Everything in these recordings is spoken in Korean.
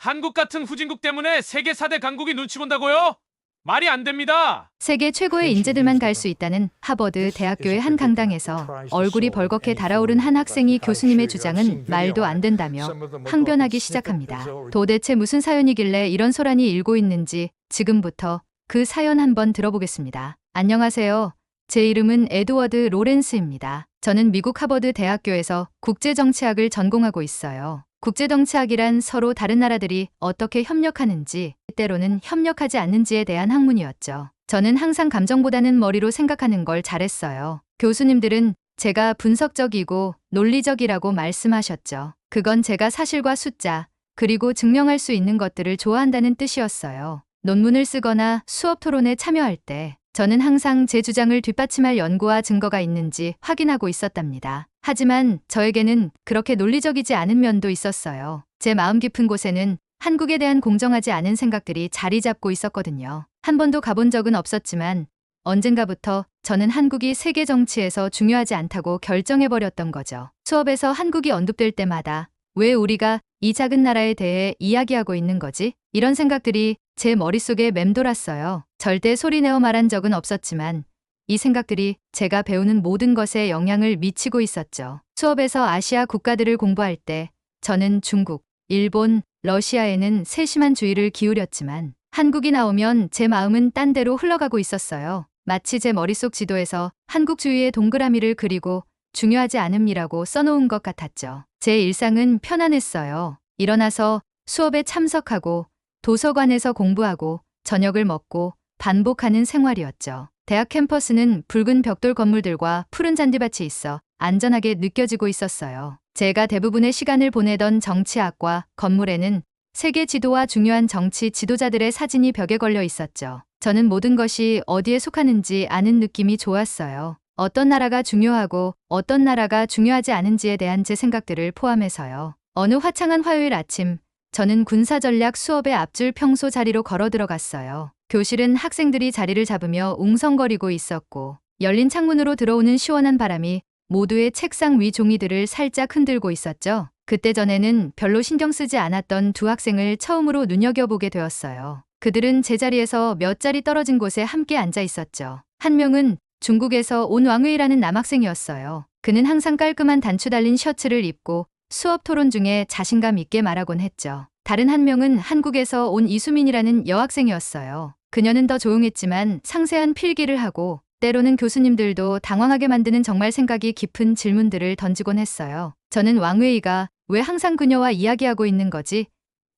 한국 같은 후진국 때문에 세계 4대 강국이 눈치 본다고요? 말이 안 됩니다. 세계 최고의 인재들만 갈 수 있다는 하버드 대학교의 한 강당에서 얼굴이 벌겋게 달아오른 한 학생이 교수님의 주장은 말도 안 된다며 항변하기 시작합니다. 도대체 무슨 사연이길래 이런 소란이 일고 있는지 지금부터 그 사연 한번 들어보겠습니다. 안녕하세요. 제 이름은 에드워드 로렌스입니다. 저는 미국 하버드 대학교에서 국제정치학을 전공하고 있어요. 국제정치학이란 서로 다른 나라들이 어떻게 협력하는지, 때로는 협력하지 않는지에 대한 학문이었죠. 저는 항상 감정보다는 머리로 생각하는 걸 잘했어요. 교수님들은 제가 분석적이고 논리적이라고 말씀하셨죠. 그건 제가 사실과 숫자, 그리고 증명할 수 있는 것들을 좋아한다는 뜻이었어요. 논문을 쓰거나 수업 토론에 참여할 때 저는 항상 제 주장을 뒷받침할 연구와 증거가 있는지 확인하고 있었답니다. 하지만 저에게는 그렇게 논리적이지 않은 면도 있었어요. 제 마음 깊은 곳에는 한국에 대한 공정하지 않은 생각들이 자리 잡고 있었거든요. 한 번도 가본 적은 없었지만 언젠가부터 저는 한국이 세계 정치에서 중요하지 않다고 결정해버렸던 거죠. 수업에서 한국이 언급될 때마다 왜 우리가 이 작은 나라에 대해 이야기하고 있는 거지? 이런 생각들이 제 머릿속에 맴돌았어요. 절대 소리내어 말한 적은 없었지만 이 생각들이 제가 배우는 모든 것에 영향을 미치고 있었죠. 수업에서 아시아 국가들을 공부할 때 저는 중국, 일본, 러시아에는 세심한 주의를 기울였지만 한국이 나오면 제 마음은 딴 데로 흘러가고 있었어요. 마치 제 머릿속 지도에서 한국 주위의 동그라미를 그리고 중요하지 않음이라고 써놓은 것 같았죠. 제 일상은 편안했어요. 일어나서 수업에 참석하고 도서관에서 공부하고 저녁을 먹고 반복하는 생활이었죠. 대학 캠퍼스는 붉은 벽돌 건물들과 푸른 잔디밭이 있어 안전하게 느껴지고 있었어요. 제가 대부분의 시간을 보내던 정치학과 건물에는 세계 지도와 중요한 정치 지도자들의 사진이 벽에 걸려 있었죠. 저는 모든 것이 어디에 속하는지 아는 느낌이 좋았어요. 어떤 나라가 중요하고 어떤 나라가 중요하지 않은지에 대한 제 생각들을 포함해서요. 어느 화창한 화요일 아침, 저는 군사전략 수업의 앞줄 평소 자리로 걸어 들어갔어요. 교실은 학생들이 자리를 잡으며 웅성거리고 있었고 열린 창문으로 들어오는 시원한 바람이 모두의 책상 위 종이들을 살짝 흔들고 있었죠. 그때 전에는 별로 신경 쓰지 않았던 두 학생을 처음으로 눈여겨보게 되었어요. 그들은 제자리에서 몇 자리 떨어진 곳에 함께 앉아 있었죠. 한 명은 중국에서 온 왕웨이라는 남학생이었어요. 그는 항상 깔끔한 단추 달린 셔츠를 입고 수업 토론 중에 자신감 있게 말하곤 했죠. 다른 한 명은 한국에서 온 이수민이라는 여학생이었어요. 그녀는 더 조용했지만 상세한 필기를 하고 때로는 교수님들도 당황하게 만드는 정말 생각이 깊은 질문들을 던지곤 했어요. 저는 왕웨이가 왜 항상 그녀와 이야기하고 있는 거지?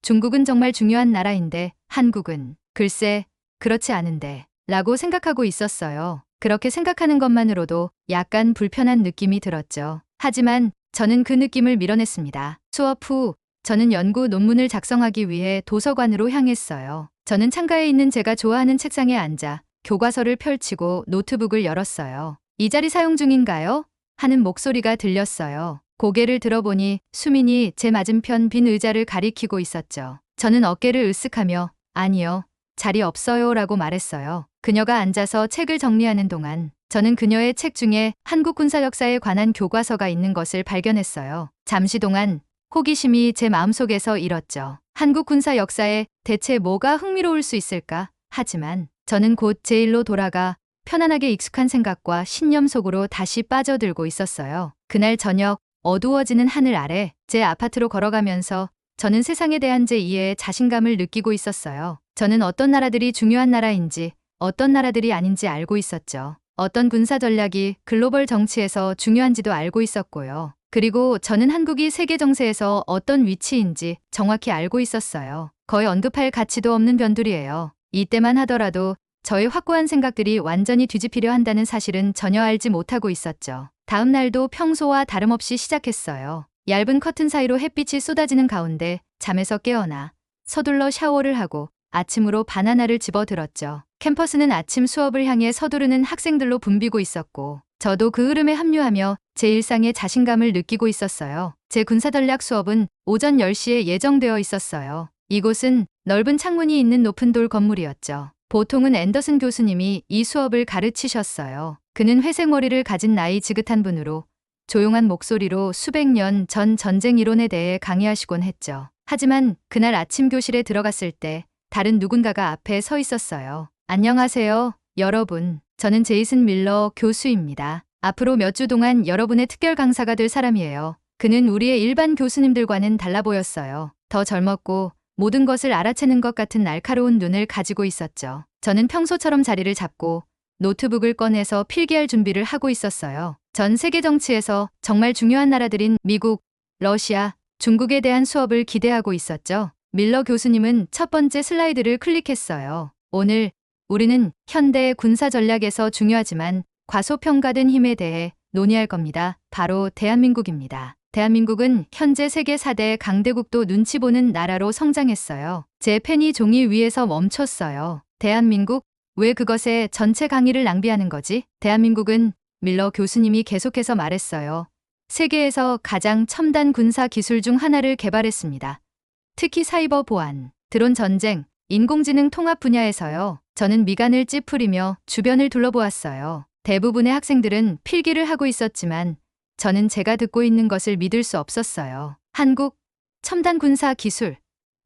중국은 정말 중요한 나라인데 한국은 글쎄 그렇지 않은데 라고 생각하고 있었어요. 그렇게 생각하는 것만으로도 약간 불편한 느낌이 들었죠. 하지만 저는 그 느낌을 밀어냈습니다. 수업 후 저는 연구 논문을 작성하기 위해 도서관으로 향했어요. 저는 창가에 있는 제가 좋아하는 책상에 앉아 교과서를 펼치고 노트북을 열었어요. 이 자리 사용 중인가요? 하는 목소리가 들렸어요. 고개를 들어보니 수민이 제 맞은편 빈 의자를 가리키고 있었죠. 저는 어깨를 으쓱하며 아니요, 자리 없어요 라고 말했어요. 그녀가 앉아서 책을 정리하는 동안 저는 그녀의 책 중에 한국 군사 역사에 관한 교과서가 있는 것을 발견했어요. 잠시 동안 호기심이 제 마음속에서 일었죠. 한국 군사 역사에 대체 뭐가 흥미로울 수 있을까? 하지만 저는 곧 제 일로 돌아가 편안하게 익숙한 생각과 신념 속으로 다시 빠져들고 있었어요. 그날 저녁 어두워지는 하늘 아래 제 아파트로 걸어가면서 저는 세상에 대한 제 이해에 자신감을 느끼고 있었어요. 저는 어떤 나라들이 중요한 나라인지 어떤 나라들이 아닌지 알고 있었죠. 어떤 군사 전략이 글로벌 정치에서 중요한지도 알고 있었고요. 그리고 저는 한국이 세계 정세에서 어떤 위치인지 정확히 알고 있었어요. 거의 언급할 가치도 없는 변두리예요. 이때만 하더라도 저의 확고한 생각들이 완전히 뒤집히려 한다는 사실은 전혀 알지 못하고 있었죠. 다음 날도 평소와 다름없이 시작했어요. 얇은 커튼 사이로 햇빛이 쏟아지는 가운데 잠에서 깨어나 서둘러 샤워를 하고 아침으로 바나나를 집어들었죠. 캠퍼스는 아침 수업을 향해 서두르는 학생들로 붐비고 있었고 저도 그 흐름에 합류하며 제 일상에 자신감을 느끼고 있었어요. 제 군사전략 수업은 오전 10시에 예정되어 있었어요. 이곳은 넓은 창문이 있는 높은 돌 건물이었죠. 보통은 앤더슨 교수님이 이 수업을 가르치셨어요. 그는 회색 머리를 가진 나이 지긋한 분으로 조용한 목소리로 수백 년 전 전쟁 이론에 대해 강의하시곤 했죠. 하지만 그날 아침 교실에 들어갔을 때 다른 누군가가 앞에 서 있었어요. 안녕하세요, 여러분. 저는 제이슨 밀러 교수입니다. 앞으로 몇 주 동안 여러분의 특별 강사가 될 사람이에요. 그는 우리의 일반 교수님들과는 달라 보였어요. 더 젊었고 모든 것을 알아채는 것 같은 날카로운 눈을 가지고 있었죠. 저는 평소처럼 자리를 잡고 노트북을 꺼내서 필기할 준비를 하고 있었어요. 전 세계 정치에서 정말 중요한 나라들인 미국, 러시아, 중국에 대한 수업을 기대하고 있었죠. 밀러 교수님은 첫 번째 슬라이드를 클릭했어요. 오늘 우리는 현대 군사 전략에서 중요하지만 과소평가된 힘에 대해 논의할 겁니다. 바로 대한민국입니다. 대한민국은 현재 세계 4대 강대국도 눈치 보는 나라로 성장했어요. 제 펜이 종이 위에서 멈췄어요. 대한민국? 왜 그것에 전체 강의를 낭비하는 거지? 대한민국은 밀러 교수님이 계속해서 말했어요. 세계에서 가장 첨단 군사 기술 중 하나를 개발했습니다. 특히 사이버 보안, 드론 전쟁, 인공지능 통합 분야에서요. 저는 미간을 찌푸리며 주변을 둘러보았어요. 대부분의 학생들은 필기를 하고 있었지만 저는 제가 듣고 있는 것을 믿을 수 없었어요. 한국, 첨단 군사 기술.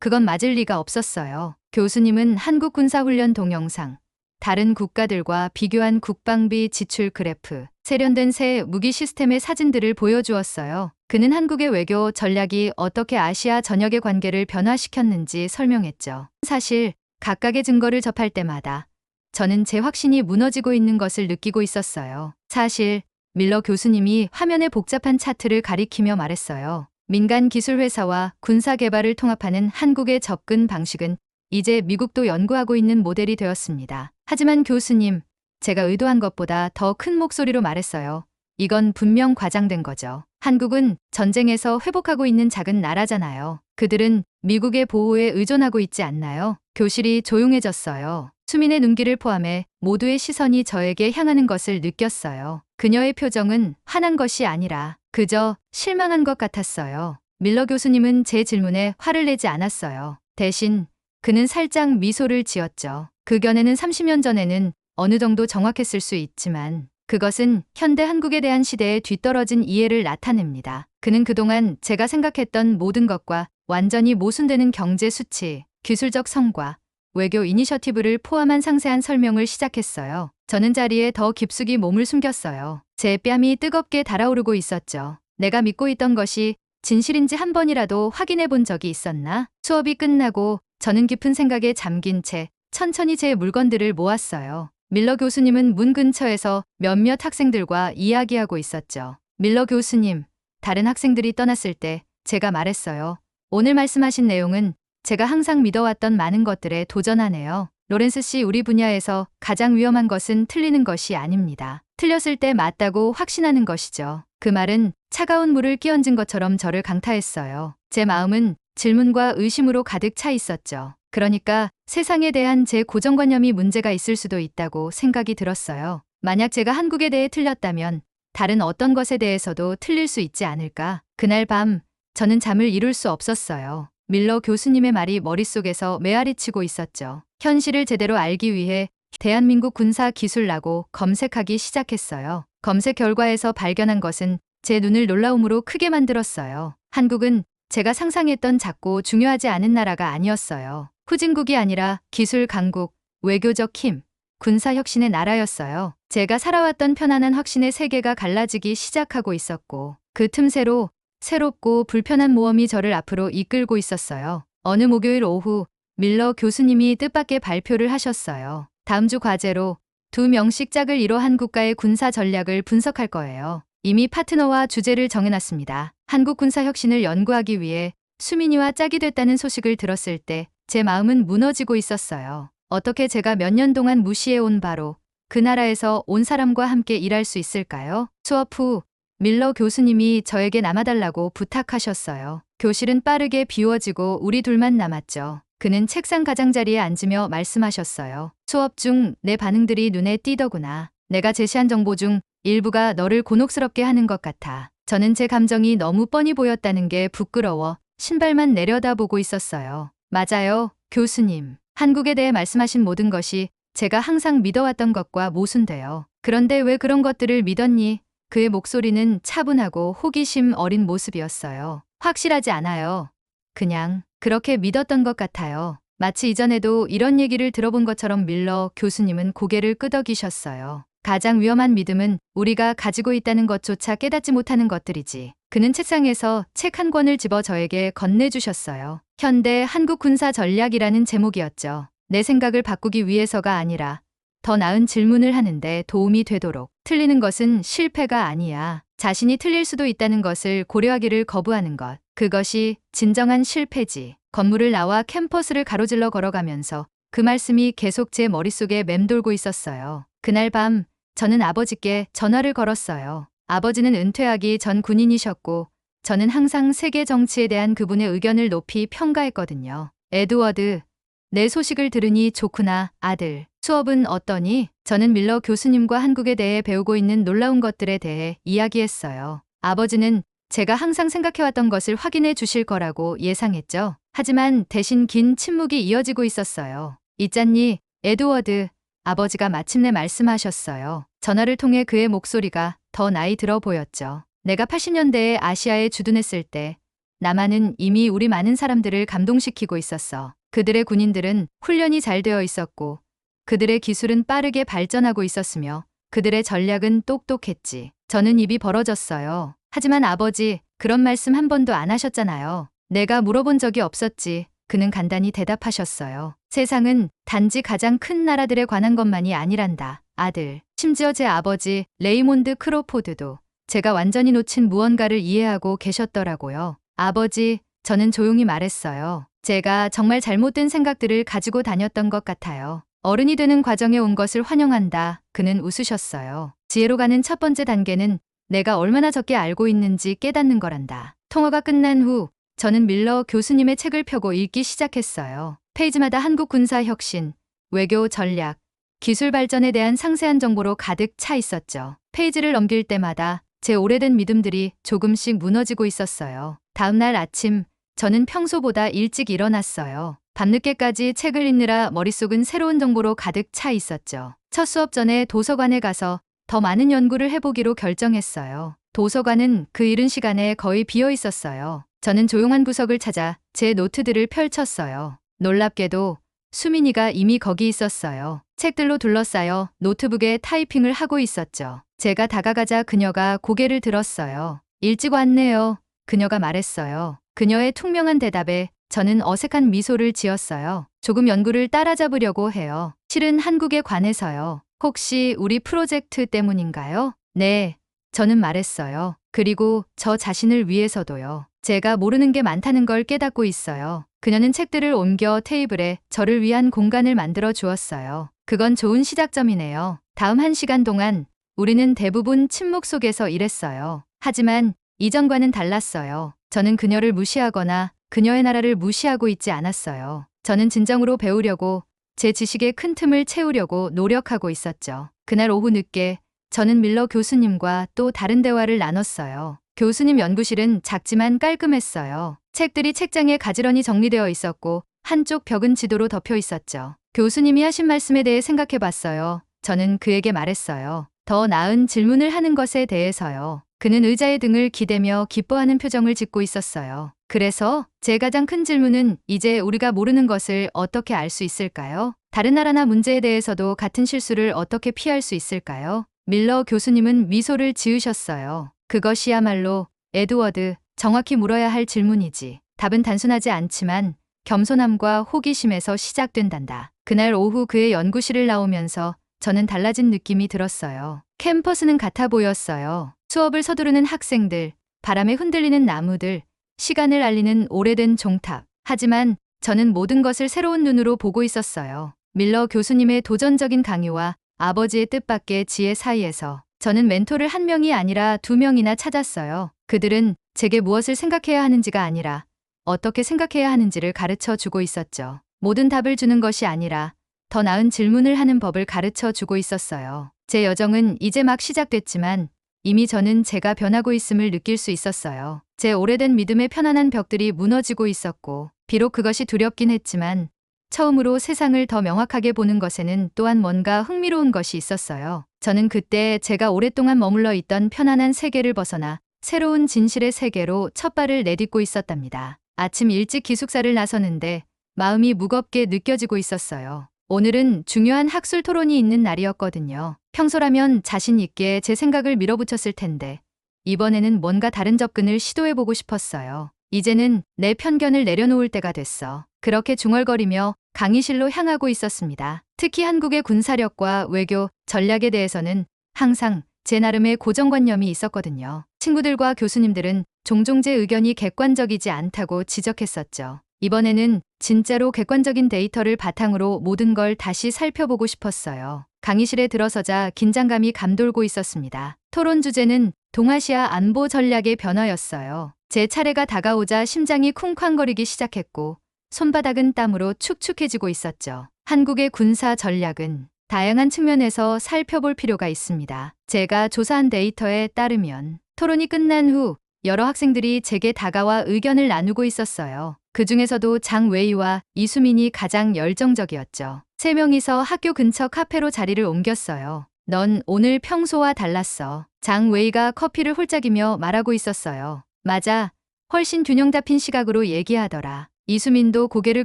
그건 맞을 리가 없었어요. 교수님은 한국 군사훈련 동영상, 다른 국가들과 비교한 국방비 지출 그래프, 세련된 새 무기 시스템의 사진들을 보여주었어요. 그는 한국의 외교 전략이 어떻게 아시아 전역의 관계를 변화시켰는지 설명했죠. 사실 각각의 증거를 접할 때마다 저는 제 확신이 무너지고 있는 것을 느끼고 있었어요. 사실 밀러 교수님이 화면에 복잡한 차트를 가리키며 말했어요. 민간 기술 회사와 군사 개발을 통합하는 한국의 접근 방식은 이제 미국도 연구하고 있는 모델이 되었습니다. 하지만 교수님, 제가 의도한 것보다 더 큰 목소리로 말했어요. 이건 분명 과장된 거죠. 한국은 전쟁에서 회복하고 있는 작은 나라잖아요. 그들은 미국의 보호에 의존하고 있지 않나요? 교실이 조용해졌어요. 수민의 눈길을 포함해 모두의 시선이 저에게 향하는 것을 느꼈어요. 그녀의 표정은 화난 것이 아니라 그저 실망한 것 같았어요. 밀러 교수님은 제 질문에 화를 내지 않았어요. 대신 그는 살짝 미소를 지었죠. 그 견해는 30년 전에는 어느 정도 정확했을 수 있지만 그것은 현대 한국에 대한 시대의 뒤떨어진 이해를 나타냅니다. 그는 그동안 제가 생각했던 모든 것과 완전히 모순되는 경제 수치, 기술적 성과, 외교 이니셔티브를 포함한 상세한 설명을 시작했어요. 저는 자리에 더 깊숙이 몸을 숨겼어요. 제 뺨이 뜨겁게 달아오르고 있었죠. 내가 믿고 있던 것이 진실인지 한 번이라도 확인해 본 적이 있었나? 수업이 끝나고 저는 깊은 생각에 잠긴 채 천천히 제 물건들을 모았어요. 밀러 교수님은 문 근처에서 몇몇 학생들과 이야기하고 있었죠. 밀러 교수님, 다른 학생들이 떠났을 때 제가 말했어요. 오늘 말씀하신 내용은 제가 항상 믿어왔던 많은 것들에 도전하네요. 로렌스 씨, 우리 분야에서 가장 위험한 것은 틀리는 것이 아닙니다. 틀렸을 때 맞다고 확신하는 것이죠. 그 말은 차가운 물을 끼얹은 것처럼 저를 강타했어요. 제 마음은 질문과 의심으로 가득 차 있었죠. 그러니까 세상에 대한 제 고정관념이 문제가 있을 수도 있다고 생각이 들었어요. 만약 제가 한국에 대해 틀렸다면 다른 어떤 것에 대해서도 틀릴 수 있지 않을까? 그날 밤 저는 잠을 이룰 수 없었어요. 밀러 교수님의 말이 머릿속에서 메아리치고 있었죠. 현실을 제대로 알기 위해 대한민국 군사 기술라고 검색하기 시작했어요. 검색 결과에서 발견한 것은 제 눈을 놀라움으로 크게 만들었어요. 한국은 제가 상상했던 작고 중요하지 않은 나라가 아니었어요. 후진국이 아니라 기술 강국, 외교적 힘, 군사 혁신의 나라였어요. 제가 살아왔던 편안한 확신의 세계가 갈라지기 시작하고 있었고 그 틈새로 새롭고 불편한 모험이 저를 앞으로 이끌고 있었어요. 어느 목요일 오후 밀러 교수님이 뜻밖의 발표를 하셨어요. 다음 주 과제로 2명씩 짝을 이뤄 한 국가의 군사 전략을 분석할 거예요. 이미 파트너와 주제를 정해놨습니다. 한국 군사 혁신을 연구하기 위해 수민이와 짝이 됐다는 소식을 들었을 때 제 마음은 무너지고 있었어요. 어떻게 제가 몇 년 동안 무시해온 바로 그 나라에서 온 사람과 함께 일할 수 있을까요? 수업 후 밀러 교수님이 저에게 남아달라고 부탁하셨어요. 교실은 빠르게 비워지고 우리 둘만 남았죠. 그는 책상 가장자리에 앉으며 말씀하셨어요. 수업 중 내 반응들이 눈에 띄더구나. 내가 제시한 정보 중 일부가 너를 곤혹스럽게 하는 것 같아. 저는 제 감정이 너무 뻔히 보였다는 게 부끄러워 신발만 내려다보고 있었어요. 맞아요, 교수님. 한국에 대해 말씀하신 모든 것이 제가 항상 믿어왔던 것과 모순돼요. 그런데 왜 그런 것들을 믿었니? 그의 목소리는 차분하고 호기심 어린 모습이었어요. 확실하지 않아요. 그냥 그렇게 믿었던 것 같아요. 마치 이전에도 이런 얘기를 들어본 것처럼 밀러 교수님은 고개를 끄덕이셨어요. 가장 위험한 믿음은 우리가 가지고 있다는 것조차 깨닫지 못하는 것들이지. 그는 책상에서 책 한 권을 집어 저에게 건네주셨어요. 현대 한국 군사 전략이라는 제목이었죠. 내 생각을 바꾸기 위해서가 아니라 더 나은 질문을 하는데 도움이 되도록. 틀리는 것은 실패가 아니야. 자신이 틀릴 수도 있다는 것을 고려하기를 거부하는 것. 그것이 진정한 실패지. 건물을 나와 캠퍼스를 가로질러 걸어가면서 그 말씀이 계속 제 머릿속에 맴돌고 있었어요. 그날 밤 저는 아버지께 전화를 걸었어요. 아버지는 은퇴하기 전 군인이셨고 저는 항상 세계 정치에 대한 그분의 의견을 높이 평가했거든요. 에드워드, 내 소식을 들으니 좋구나, 아들. 수업은 어떠니? 저는 밀러 교수님과 한국에 대해 배우고 있는 놀라운 것들에 대해 이야기했어요. 아버지는 제가 항상 생각해왔던 것을 확인해 주실 거라고 예상했죠. 하지만 대신 긴 침묵이 이어지고 있었어요. 있잖니, 에드워드. 아버지가 마침내 말씀하셨어요. 전화를 통해 그의 목소리가 더 나이 들어 보였죠. 내가 80년대에 아시아에 주둔했을 때 남한은 이미 우리 많은 사람들을 감동시키고 있었어. 그들의 군인들은 훈련이 잘 되어 있었고 그들의 기술은 빠르게 발전하고 있었으며 그들의 전략은 똑똑했지. 저는 입이 벌어졌어요. 하지만 아버지, 그런 말씀 한 번도 안 하셨잖아요. 내가 물어본 적이 없었지. 그는 간단히 대답하셨어요. 세상은 단지 가장 큰 나라들에 관한 것만이 아니란다, 아들. 심지어 제 아버지 레이몬드 크로포드도 제가 완전히 놓친 무언가를 이해하고 계셨더라고요. 아버지, 저는 조용히 말했어요. 제가 정말 잘못된 생각들을 가지고 다녔던 것 같아요. 어른이 되는 과정에 온 것을 환영한다. 그는 웃으셨어요. 지혜로 가는 첫 번째 단계는 내가 얼마나 적게 알고 있는지 깨닫는 거란다. 통화가 끝난 후 저는 밀러 교수님의 책을 펴고 읽기 시작했어요. 페이지마다 한국 군사 혁신, 외교 전략, 기술 발전에 대한 상세한 정보로 가득 차 있었죠. 페이지를 넘길 때마다 제 오래된 믿음들이 조금씩 무너지고 있었어요. 다음 날 아침, 저는 평소보다 일찍 일어났어요. 밤늦게까지 책을 읽느라 머릿속은 새로운 정보로 가득 차 있었죠. 첫 수업 전에 도서관에 가서 더 많은 연구를 해보기로 결정했어요. 도서관은 그 이른 시간에 거의 비어 있었어요. 저는 조용한 구석을 찾아 제 노트들을 펼쳤어요. 놀랍게도 수민이가 이미 거기 있었어요. 책들로 둘러싸여 노트북에 타이핑을 하고 있었죠. 제가 다가가자 그녀가 고개를 들었어요. 일찍 왔네요. 그녀가 말했어요. 그녀의 퉁명한 대답에 저는 어색한 미소를 지었어요. 조금 연구를 따라잡으려고 해요. 실은 한국에 관해서요. 혹시 우리 프로젝트 때문인가요? 네, 저는 말했어요. 그리고 저 자신을 위해서도요. 제가 모르는 게 많다는 걸 깨닫고 있어요. 그녀는 책들을 옮겨 테이블에 저를 위한 공간을 만들어 주었어요. 그건 좋은 시작점이네요. 다음 1시간 동안 우리는 대부분 침묵 속에서 일했어요. 하지만 이전과는 달랐어요. 저는 그녀를 무시하거나 그녀의 나라를 무시하고 있지 않았어요. 저는 진정으로 배우려고 제 지식의 큰 틈을 채우려고 노력하고 있었죠. 그날 오후 늦게 저는 밀러 교수님과 또 다른 대화를 나눴어요. 교수님 연구실은 작지만 깔끔했어요. 책들이 책장에 가지런히 정리되어 있었고 한쪽 벽은 지도로 덮여 있었죠. 교수님이 하신 말씀에 대해 생각해 봤어요. 저는 그에게 말했어요. 더 나은 질문을 하는 것에 대해서요. 그는 의자의 등을 기대며 기뻐하는 표정을 짓고 있었어요. 그래서 제 가장 큰 질문은 이제 우리가 모르는 것을 어떻게 알 수 있을까요? 다른 나라나 문제에 대해서도 같은 실수를 어떻게 피할 수 있을까요? 밀러 교수님은 미소를 지으셨어요. 그것이야말로 에드워드, 정확히 물어야 할 질문이지. 답은 단순하지 않지만 겸손함과 호기심에서 시작된단다. 그날 오후 그의 연구실을 나오면서 저는 달라진 느낌이 들었어요. 캠퍼스는 같아 보였어요. 수업을 서두르는 학생들, 바람에 흔들리는 나무들, 시간을 알리는 오래된 종탑. 하지만 저는 모든 것을 새로운 눈으로 보고 있었어요. 밀러 교수님의 도전적인 강요와 아버지의 뜻밖의 지혜 사이에서 저는 멘토를 한 명이 아니라 2명이나 찾았어요. 그들은 제게 무엇을 생각해야 하는지가 아니라 어떻게 생각해야 하는지를 가르쳐 주고 있었죠. 모든 답을 주는 것이 아니라 더 나은 질문을 하는 법을 가르쳐 주고 있었어요. 제 여정은 이제 막 시작됐지만 이미 저는 제가 변하고 있음을 느낄 수 있었어요. 제 오래된 믿음의 편안한 벽들이 무너지고 있었고 비록 그것이 두렵긴 했지만 처음으로 세상을 더 명확하게 보는 것에는 또한 뭔가 흥미로운 것이 있었어요. 저는 그때 제가 오랫동안 머물러 있던 편안한 세계를 벗어나 새로운 진실의 세계로 첫 발을 내딛고 있었답니다. 아침 일찍 기숙사를 나서는데 마음이 무겁게 느껴지고 있었어요. 오늘은 중요한 학술 토론이 있는 날이었거든요. 평소라면 자신 있게 제 생각을 밀어붙였을 텐데 이번에는 뭔가 다른 접근을 시도해보고 싶었어요. 이제는 내 편견을 내려놓을 때가 됐어. 그렇게 중얼거리며 강의실로 향하고 있었습니다. 특히 한국의 군사력과 외교, 전략에 대해서는 항상 제 나름의 고정관념이 있었거든요. 친구들과 교수님들은 종종 제 의견이 객관적이지 않다고 지적했었죠. 이번에는 진짜로 객관적인 데이터를 바탕으로 모든 걸 다시 살펴보고 싶었어요. 강의실에 들어서자 긴장감이 감돌고 있었습니다. 토론 주제는 동아시아 안보 전략의 변화였어요. 제 차례가 다가오자 심장이 쿵쾅거리기 시작했고 손바닥은 땀으로 축축해지고 있었죠. 한국의 군사 전략은 다양한 측면에서 살펴볼 필요가 있습니다. 제가 조사한 데이터에 따르면 토론이 끝난 후 여러 학생들이 제게 다가와 의견을 나누고 있었어요. 그 중에서도 장 웨이와 이수민이 가장 열정적이었죠. 3명이서 학교 근처 카페로 자리를 옮겼어요. 넌 오늘 평소와 달랐어. 장 웨이가 커피를 홀짝이며 말하고 있었어요. 맞아. 훨씬 균형 잡힌 시각으로 얘기하더라. 이수민도 고개를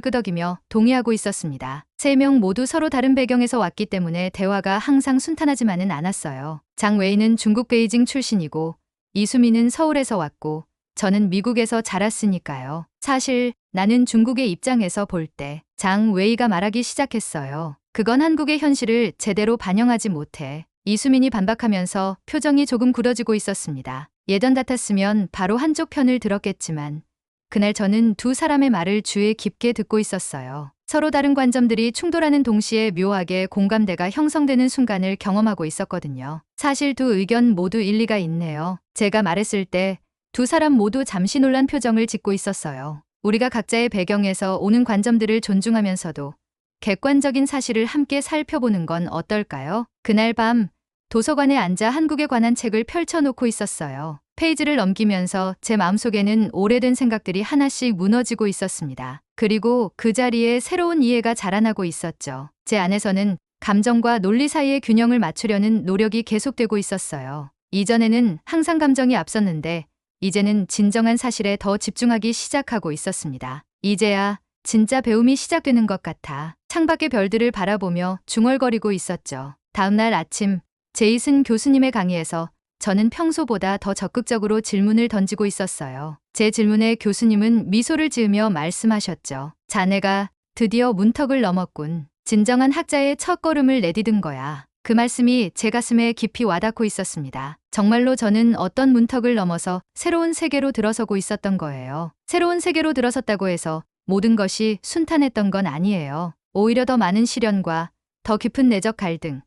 끄덕이며 동의하고 있었습니다. 3명 모두 서로 다른 배경에서 왔기 때문에 대화가 항상 순탄하지만은 않았어요. 장 웨이는 중국 베이징 출신이고 이수민은 서울에서 왔고 저는 미국에서 자랐으니까요. 사실 나는 중국의 입장에서 볼 때 장 웨이가 말하기 시작했어요. 그건 한국의 현실을 제대로 반영하지 못해. 이수민이 반박하면서 표정이 조금 굳어지고 있었습니다. 예전 같았으면 바로 한쪽 편을 들었겠지만 그날 저는 두 사람의 말을 주의 깊게 듣고 있었어요. 서로 다른 관점들이 충돌하는 동시에 묘하게 공감대가 형성되는 순간을 경험하고 있었거든요. 사실 두 의견 모두 일리가 있네요. 제가 말했을 때 두 사람 모두 잠시 놀란 표정을 짓고 있었어요. 우리가 각자의 배경에서 오는 관점들을 존중하면서도 객관적인 사실을 함께 살펴보는 건 어떨까요? 그날 밤 도서관에 앉아 한국에 관한 책을 펼쳐놓고 있었어요. 페이지를 넘기면서 제 마음속에는 오래된 생각들이 하나씩 무너지고 있었습니다. 그리고 그 자리에 새로운 이해가 자라나고 있었죠. 제 안에서는 감정과 논리 사이의 균형을 맞추려는 노력이 계속되고 있었어요. 이전에는 항상 감정이 앞섰는데 이제는 진정한 사실에 더 집중하기 시작하고 있었습니다. 이제야 진짜 배움이 시작되는 것 같아 창밖의 별들을 바라보며 중얼거리고 있었죠. 다음날 아침 제이슨 교수님의 강의에서 저는 평소보다 더 적극적으로 질문을 던지고 있었어요. 제 질문에 교수님은 미소를 지으며 말씀하셨죠. 자네가 드디어 문턱을 넘었군. 진정한 학자의 첫걸음을 내디딘 거야. 그 말씀이 제 가슴에 깊이 와닿고 있었습니다. 정말로 저는 어떤 문턱을 넘어서 새로운 세계로 들어서고 있었던 거예요. 새로운 세계로 들어섰다고 해서 모든 것이 순탄했던 건 아니에요. 오히려 더 많은 시련과 더 깊은 내적 갈등,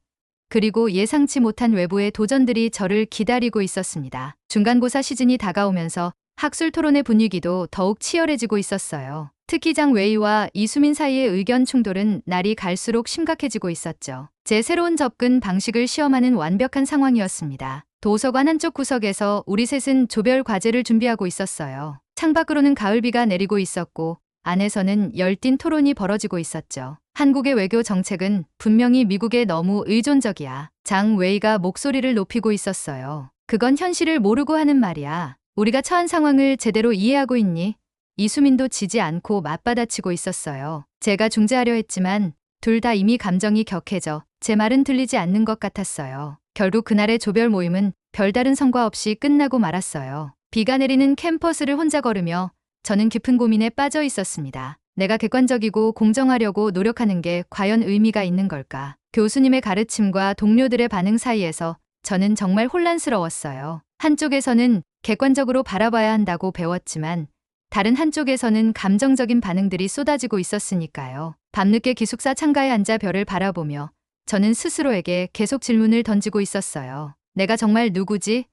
그리고 예상치 못한 외부의 도전들이 저를 기다리고 있었습니다. 중간고사 시즌이 다가오면서 학술 토론의 분위기도 더욱 치열해지고 있었어요. 특히 장 웨이와 이수민 사이의 의견 충돌은 날이 갈수록 심각해지고 있었죠. 제 새로운 접근 방식을 시험하는 완벽한 상황이었습니다. 도서관 한쪽 구석에서 우리 셋은 조별 과제를 준비하고 있었어요. 창밖으로는 가을비가 내리고 있었고 안에서는 열띤 토론이 벌어지고 있었죠. 한국의 외교 정책은 분명히 미국에 너무 의존적이야. 장 웨이가 목소리를 높이고 있었어요. 그건 현실을 모르고 하는 말이야. 우리가 처한 상황을 제대로 이해하고 있니? 이수민도 지지 않고 맞받아치고 있었어요. 제가 중재하려 했지만 둘 다 이미 감정이 격해져 제 말은 들리지 않는 것 같았어요. 결국 그날의 조별 모임은 별다른 성과 없이 끝나고 말았어요. 비가 내리는 캠퍼스를 혼자 걸으며 저는 깊은 고민에 빠져 있었습니다. 내가 객관적이고 공정하려고 노력하는 게 과연 의미가 있는 걸까? 교수님의 가르침과 동료들의 반응 사이에서 저는 정말 혼란스러웠어요. 한쪽에서는 객관적으로 바라봐야 한다고 배웠지만 다른 한쪽에서는 감정적인 반응들이 쏟아지고 있었으니까요. 밤늦게 기숙사 창가에 앉아 별을 바라보며 저는 스스로에게 계속 질문을 던지고 있었어요. 내가 정말 누구지?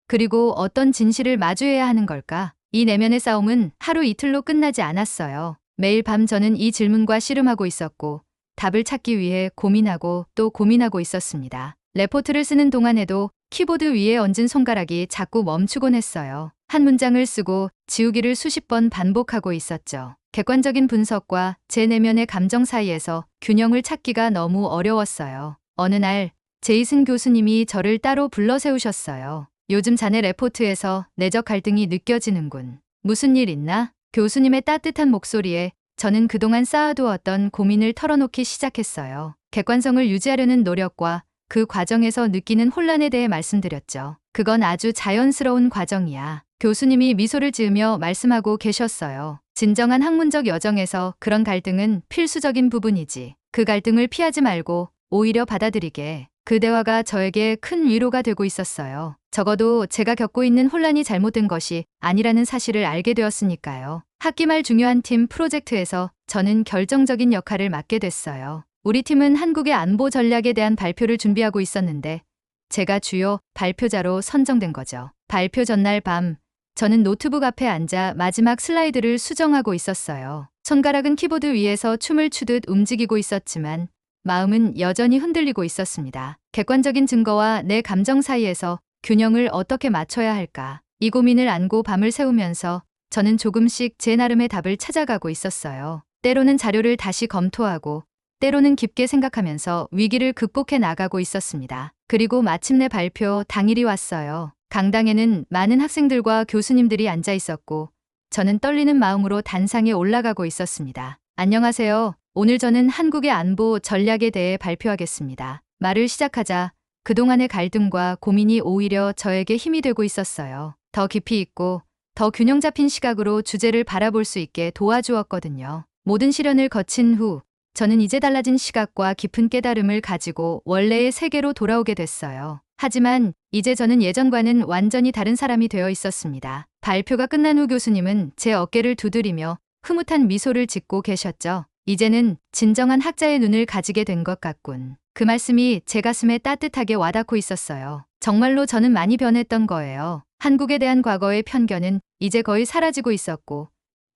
그리고 어떤 진실을 마주해야 하는 걸까? 이 내면의 싸움은 하루 이틀로 끝나지 않았어요. 매일 밤 저는 이 질문과 씨름하고 있었고 답을 찾기 위해 고민하고 또 고민하고 있었습니다. 레포트를 쓰는 동안에도 키보드 위에 얹은 손가락이 자꾸 멈추곤 했어요. 한 문장을 쓰고 지우기를 수십 번 반복하고 있었죠. 객관적인 분석과 제 내면의 감정 사이에서 균형을 찾기가 너무 어려웠어요. 어느 날 제이슨 교수님이 저를 따로 불러 세우셨어요. 요즘 자네 레포트에서 내적 갈등이 느껴지는군. 무슨 일 있나? 교수님의 따뜻한 목소리에 저는 그동안 쌓아두었던 고민을 털어놓기 시작했어요. 객관성을 유지하려는 노력과 그 과정에서 느끼는 혼란에 대해 말씀드렸죠. 그건 아주 자연스러운 과정이야. 교수님이 미소를 지으며 말씀하고 계셨어요. 진정한 학문적 여정에서 그런 갈등은 필수적인 부분이지. 그 갈등을 피하지 말고 오히려 받아들이게. 그 대화가 저에게 큰 위로가 되고 있었어요. 적어도 제가 겪고 있는 혼란이 잘못된 것이 아니라는 사실을 알게 되었으니까요. 학기 말 중요한 팀 프로젝트에서 저는 결정적인 역할을 맡게 됐어요. 우리 팀은 한국의 안보 전략에 대한 발표를 준비하고 있었는데 제가 주요 발표자로 선정된 거죠. 발표 전날 밤 저는 노트북 앞에 앉아 마지막 슬라이드를 수정하고 있었어요. 손가락은 키보드 위에서 춤을 추듯 움직이고 있었지만 마음은 여전히 흔들리고 있었습니다. 객관적인 증거와 내 감정 사이에서 균형을 어떻게 맞춰야 할까? 이 고민을 안고 밤을 새우면서 저는 조금씩 제 나름의 답을 찾아가고 있었어요. 때로는 자료를 다시 검토하고 때로는 깊게 생각하면서 위기를 극복해 나가고 있었습니다. 그리고 마침내 발표 당일이 왔어요. 강당에는 많은 학생들과 교수님들이 앉아 있었고 저는 떨리는 마음으로 단상에 올라가고 있었습니다. 안녕하세요. 오늘 저는 한국의 안보 전략에 대해 발표하겠습니다. 말을 시작하자 그동안의 갈등과 고민이 오히려 저에게 힘이 되고 있었어요. 더 깊이 있고 더 균형 잡힌 시각으로 주제를 바라볼 수 있게 도와주었거든요. 모든 시련을 거친 후 저는 이제 달라진 시각과 깊은 깨달음을 가지고 원래의 세계로 돌아오게 됐어요. 하지만 이제 저는 예전과는 완전히 다른 사람이 되어 있었습니다. 발표가 끝난 후 교수님은 제 어깨를 두드리며 흐뭇한 미소를 짓고 계셨죠. 이제는 진정한 학자의 눈을 가지게 된 것 같군. 그 말씀이 제 가슴에 따뜻하게 와닿고 있었어요. 정말로 저는 많이 변했던 거예요. 한국에 대한 과거의 편견은 이제 거의 사라지고 있었고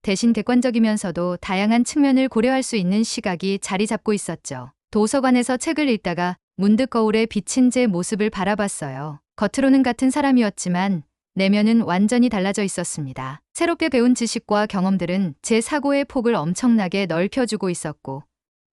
대신 객관적이면서도 다양한 측면을 고려할 수 있는 시각이 자리 잡고 있었죠. 도서관에서 책을 읽다가 문득 거울에 비친 제 모습을 바라봤어요. 겉으로는 같은 사람이었지만 내면은 완전히 달라져 있었습니다. 새롭게 배운 지식과 경험들은 제 사고의 폭을 엄청나게 넓혀주고 있었고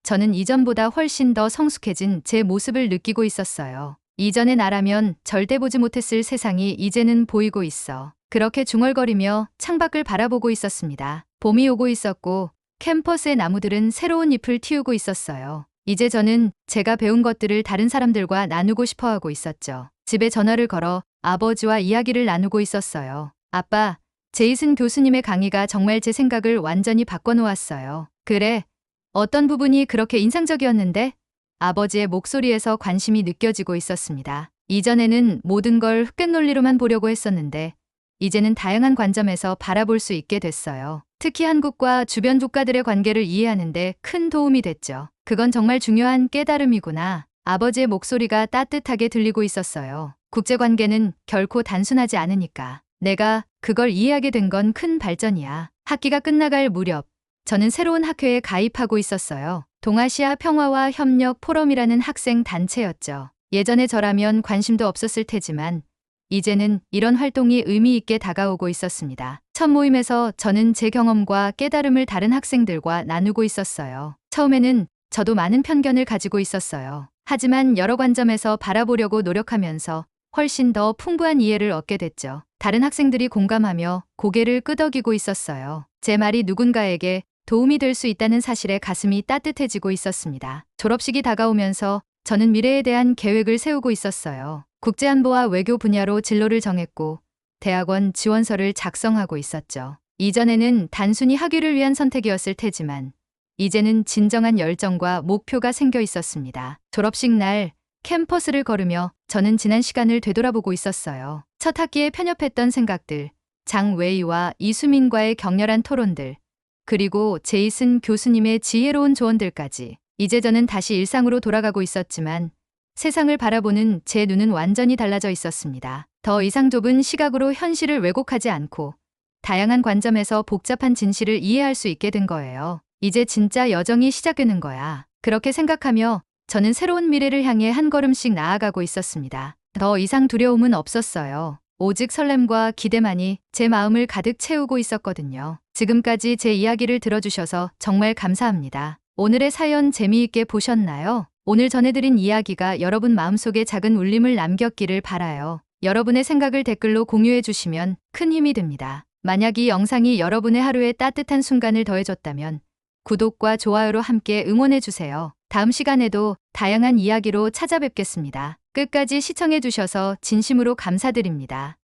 저는 이전보다 훨씬 더 성숙해진 제 모습을 느끼고 있었어요. 이전의 나라면 절대 보지 못했을 세상이 이제는 보이고 있어. 그렇게 중얼거리며 창밖을 바라보고 있었습니다. 봄이 오고 있었고 캠퍼스의 나무들은 새로운 잎을 틔우고 있었어요. 이제 저는 제가 배운 것들을 다른 사람들과 나누고 싶어 하고 있었죠. 집에 전화를 걸어 아버지와 이야기를 나누고 있었어요. 아빠, 제이슨 교수님의 강의가 정말 제 생각을 완전히 바꿔놓았어요. 그래? 어떤 부분이 그렇게 인상적이었는데? 아버지의 목소리에서 관심이 느껴지고 있었습니다. 이전에는 모든 걸 흑백 논리로만 보려고 했었는데 이제는 다양한 관점에서 바라볼 수 있게 됐어요. 특히 한국과 주변 국가들의 관계를 이해하는 데 큰 도움이 됐죠. 그건 정말 중요한 깨달음이구나. 아버지의 목소리가 따뜻하게 들리고 있었어요. 국제관계는 결코 단순하지 않으니까. 내가 그걸 이해하게 된 건 큰 발전이야. 학기가 끝나갈 무렵 저는 새로운 학회에 가입하고 있었어요. 동아시아 평화와 협력 포럼이라는 학생 단체였죠. 예전에 저라면 관심도 없었을 테지만 이제는 이런 활동이 의미 있게 다가오고 있었습니다. 첫 모임에서 저는 제 경험과 깨달음을 다른 학생들과 나누고 있었어요. 처음에는 저도 많은 편견을 가지고 있었어요. 하지만 여러 관점에서 바라보려고 노력하면서 훨씬 더 풍부한 이해를 얻게 됐죠. 다른 학생들이 공감하며 고개를 끄덕이고 있었어요. 제 말이 누군가에게 도움이 될 수 있다는 사실에 가슴이 따뜻해지고 있었습니다. 졸업식이 다가오면서 저는 미래에 대한 계획을 세우고 있었어요. 국제안보와 외교 분야로 진로를 정했고 대학원 지원서를 작성하고 있었죠. 이전에는 단순히 학위를 위한 선택이었을 테지만 이제는 진정한 열정과 목표가 생겨 있었습니다. 졸업식 날 캠퍼스를 걸으며 저는 지난 시간을 되돌아보고 있었어요. 첫 학기에 편협했던 생각들, 장웨이와 이수민과의 격렬한 토론들, 그리고 제이슨 교수님의 지혜로운 조언들까지. 이제 저는 다시 일상으로 돌아가고 있었지만 세상을 바라보는 제 눈은 완전히 달라져 있었습니다. 더 이상 좁은 시각으로 현실을 왜곡하지 않고 다양한 관점에서 복잡한 진실을 이해할 수 있게 된 거예요. 이제 진짜 여정이 시작되는 거야. 그렇게 생각하며 저는 새로운 미래를 향해 한 걸음씩 나아가고 있었습니다. 더 이상 두려움은 없었어요. 오직 설렘과 기대만이 제 마음을 가득 채우고 있었거든요. 지금까지 제 이야기를 들어주셔서 정말 감사합니다. 오늘의 사연 재미있게 보셨나요? 오늘 전해드린 이야기가 여러분 마음속에 작은 울림을 남겼기를 바라요. 여러분의 생각을 댓글로 공유해 주시면 큰 힘이 됩니다. 만약 이 영상이 여러분의 하루에 따뜻한 순간을 더해줬다면 구독과 좋아요로 함께 응원해주세요. 다음 시간에도 다양한 이야기로 찾아뵙겠습니다. 끝까지 시청해주셔서 진심으로 감사드립니다.